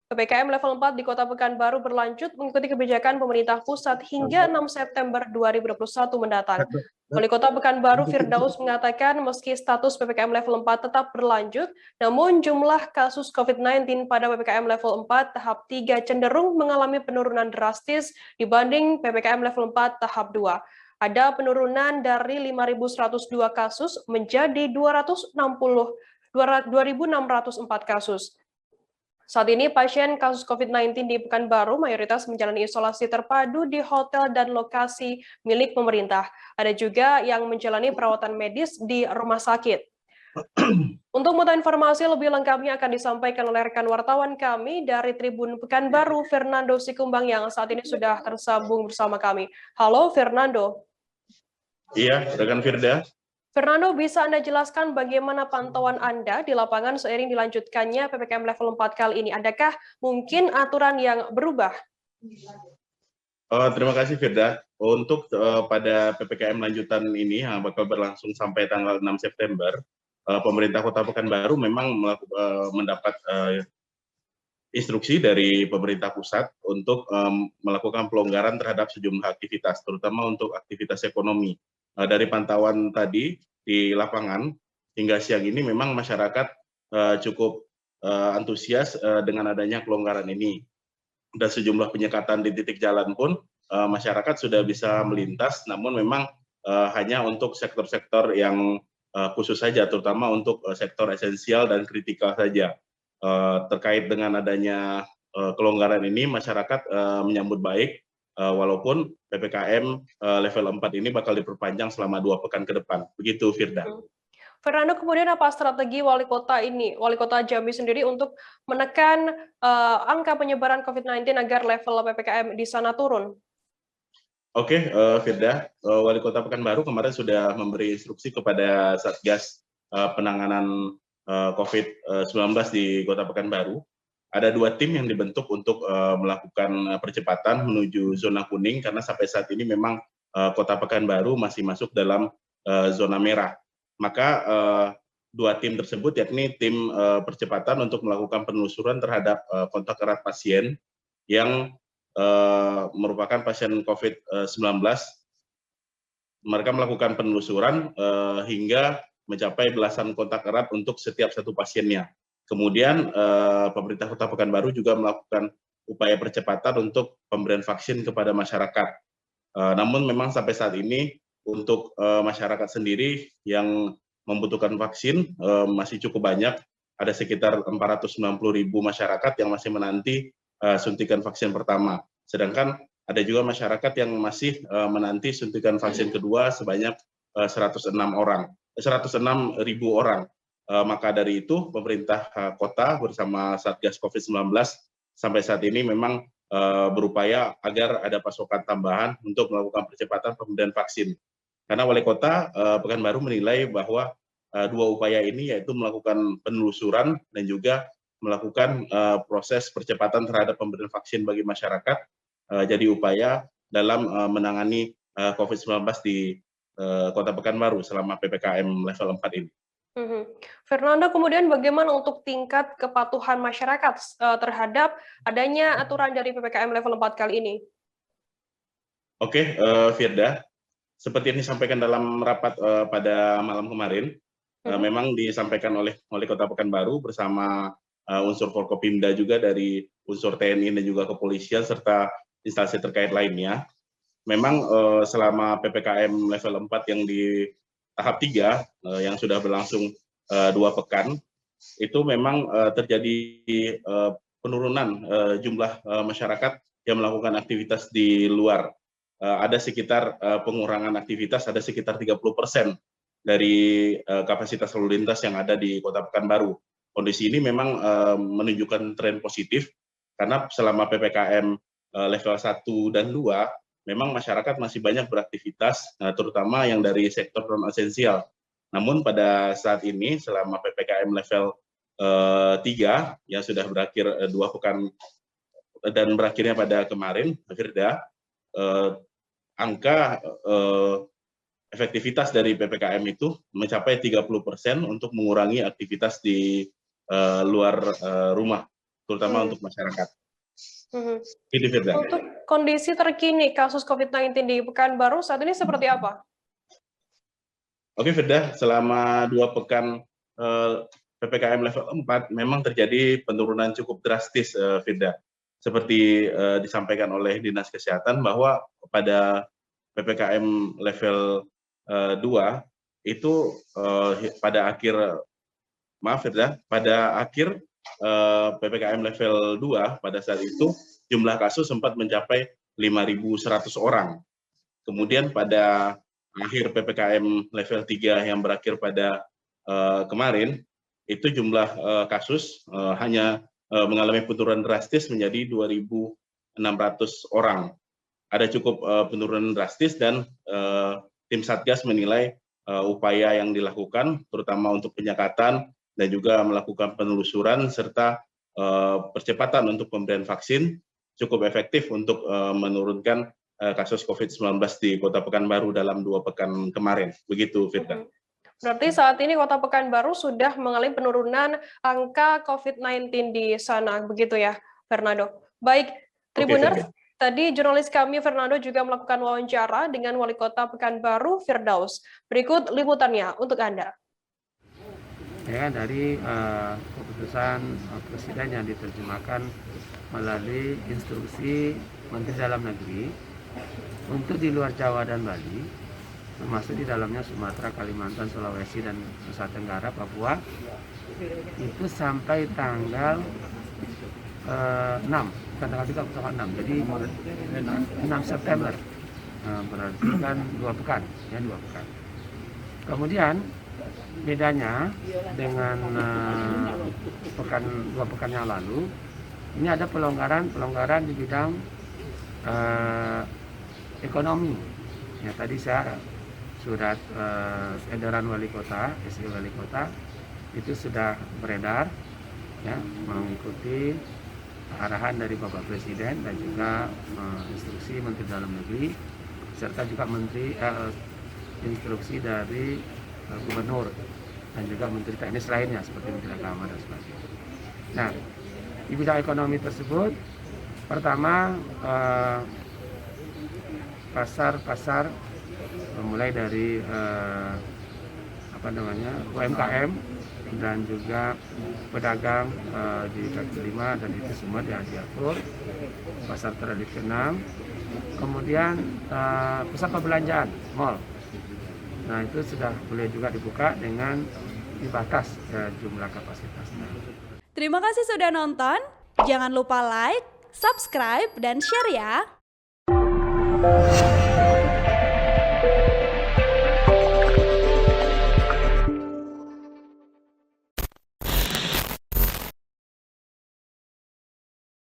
PPKM level 4 di Kota Pekanbaru berlanjut mengikuti kebijakan pemerintah pusat hingga 6 September 2021 mendatang. Wali Kota Pekanbaru Firdaus mengatakan meski status PPKM level 4 tetap berlanjut, namun jumlah kasus COVID-19 pada PPKM level 4 tahap 3 cenderung mengalami penurunan drastis dibanding PPKM level 4 tahap 2. Ada penurunan dari 5.102 kasus menjadi 2.604 kasus. Saat ini pasien kasus COVID-19 di Pekanbaru mayoritas menjalani isolasi terpadu di hotel dan lokasi milik pemerintah. Ada juga yang menjalani perawatan medis di rumah sakit. Untuk mengetahui informasi lebih lengkapnya akan disampaikan oleh rekan wartawan kami dari Tribun Pekanbaru, Fernando Sikumbang, yang saat ini sudah tersambung bersama kami. Halo Fernando. Iya, rekan Firda. Fernando, bisa Anda jelaskan bagaimana pantauan Anda di lapangan seiring dilanjutkannya PPKM level 4 kali ini? Adakah mungkin aturan yang berubah? Terima kasih Firda. Untuk pada PPKM lanjutan ini yang bakal berlangsung sampai tanggal 6 September, pemerintah Kota Pekanbaru memang mendapat instruksi dari pemerintah pusat untuk melakukan pelonggaran terhadap sejumlah aktivitas, terutama untuk aktivitas ekonomi. Dari pantauan tadi di lapangan hingga siang ini memang masyarakat cukup antusias dengan adanya kelonggaran ini, dan sejumlah penyekatan di titik jalan pun masyarakat sudah bisa melintas, namun memang hanya untuk sektor-sektor yang khusus saja, terutama untuk sektor esensial dan kritikal saja. Terkait dengan adanya kelonggaran ini, masyarakat menyambut baik, walaupun PPKM level 4 ini bakal diperpanjang selama 2 pekan ke depan. Begitu, Firda. Fernando, kemudian apa strategi wali kota Jambi sendiri untuk menekan angka penyebaran COVID-19 agar level PPKM di sana turun? Oke, Firda, wali kota Pekanbaru kemarin sudah memberi instruksi kepada Satgas penanganan COVID-19 di Kota Pekanbaru. Ada 2 tim yang dibentuk untuk melakukan percepatan menuju zona kuning, karena sampai saat ini memang Kota Pekanbaru masih masuk dalam zona merah. Maka 2 tim tersebut, yakni tim percepatan untuk melakukan penelusuran terhadap kontak erat pasien yang merupakan pasien COVID-19. Mereka melakukan penelusuran hingga mencapai belasan kontak erat untuk setiap satu pasiennya. Kemudian pemerintah Kota Pekanbaru juga melakukan upaya percepatan untuk pemberian vaksin kepada masyarakat. Namun memang sampai saat ini untuk masyarakat sendiri yang membutuhkan vaksin masih cukup banyak. Ada sekitar 490.000 masyarakat yang masih menanti suntikan vaksin pertama. Sedangkan ada juga masyarakat yang masih menanti suntikan vaksin kedua sebanyak 106.000 orang. Maka dari itu pemerintah kota bersama Satgas COVID-19 sampai saat ini memang berupaya agar ada pasokan tambahan untuk melakukan percepatan pemberian vaksin. Karena wali kota Pekanbaru menilai bahwa 2 upaya ini, yaitu melakukan penelusuran dan juga melakukan proses percepatan terhadap pemberian vaksin bagi masyarakat, jadi upaya dalam menangani COVID-19 di Kota Pekanbaru selama PPKM level 4 ini. Fernando, kemudian bagaimana untuk tingkat kepatuhan masyarakat terhadap adanya aturan dari PPKM level 4 kali ini? Oke, Firda, seperti yang disampaikan dalam rapat pada malam kemarin, memang disampaikan oleh Wali Kota Pekanbaru bersama unsur Forkopimda juga dari unsur TNI dan juga kepolisian serta instansi terkait lainnya. Memang selama PPKM level 4 yang di tahap 3 yang sudah berlangsung 2 pekan, itu memang terjadi penurunan jumlah masyarakat yang melakukan aktivitas di luar. Ada sekitar pengurangan aktivitas, ada sekitar 30% dari kapasitas lalu lintas yang ada di Kota Pekanbaru. Kondisi ini memang menunjukkan tren positif, karena selama PPKM level 1 dan 2, memang masyarakat masih banyak beraktivitas, terutama yang dari sektor non-esensial. Namun pada saat ini, selama PPKM level 3, yang sudah berakhir 2 pekan dan berakhirnya pada kemarin, Firda, angka efektivitas dari PPKM itu mencapai 30% untuk mengurangi aktivitas di luar rumah. terutama untuk masyarakat. Mhm. Itu Firda. Untuk kondisi terkini kasus COVID-19 di Pekanbaru saat ini seperti apa? Oke Firda, selama 2 pekan PPKM level 4 memang terjadi penurunan cukup drastis, Firda. Seperti disampaikan oleh Dinas Kesehatan bahwa pada PPKM level 2 itu pada akhir PPKM level 2 pada saat itu jumlah kasus sempat mencapai 5.100 orang. Kemudian pada akhir PPKM level 3 yang berakhir pada kemarin, itu jumlah kasus hanya mengalami penurunan drastis menjadi 2.600 orang. Ada cukup penurunan drastis dan tim Satgas menilai upaya yang dilakukan, terutama untuk penyekatan dan juga melakukan penelusuran serta percepatan untuk pemberian vaksin cukup efektif untuk menurunkan kasus COVID-19 di Kota Pekanbaru dalam 2 pekan kemarin. Begitu, Firda. Berarti saat ini Kota Pekanbaru sudah mengalami penurunan angka COVID-19 di sana, begitu ya, Fernando? Baik, Tribuners, tadi jurnalis kami Fernando juga melakukan wawancara dengan Wali Kota Pekanbaru, Firdaus. Berikut liputannya untuk Anda. Ya, dari keputusan Presiden yang diterjemahkan melalui instruksi Menteri Dalam Negeri untuk di luar Jawa dan Bali, termasuk di dalamnya Sumatera, Kalimantan, Sulawesi, dan Nusa Tenggara, Papua, itu sampai tanggal 6, bukan tanggal 3, tanggal 6, jadi 6 September, berarti kan 2 pekan, ya 2 pekan. Kemudian bedanya dengan 2 pekan yang lalu, ini ada pelonggaran di bidang ekonomi. Ya, tadi saya surat edaran Wali Kota, SE Wali Kota itu sudah beredar, ya, mengikuti arahan dari Bapak Presiden dan juga instruksi Menteri Dalam Negeri serta juga instruksi dari Gubernur dan juga Menteri Teknis lainnya seperti Menteri Agama dan sebagainya. Nah, di bidang ekonomi tersebut, pertama pasar mulai dari UMKM dan juga pedagang di kaki 5 dan itu semua diatur. Pasar tradisional, kemudian pusat perbelanjaan, mall. Nah, itu sudah boleh juga dibuka dengan dibatas jumlah kapasitasnya. Terima kasih sudah nonton. Jangan lupa like, subscribe, dan share ya.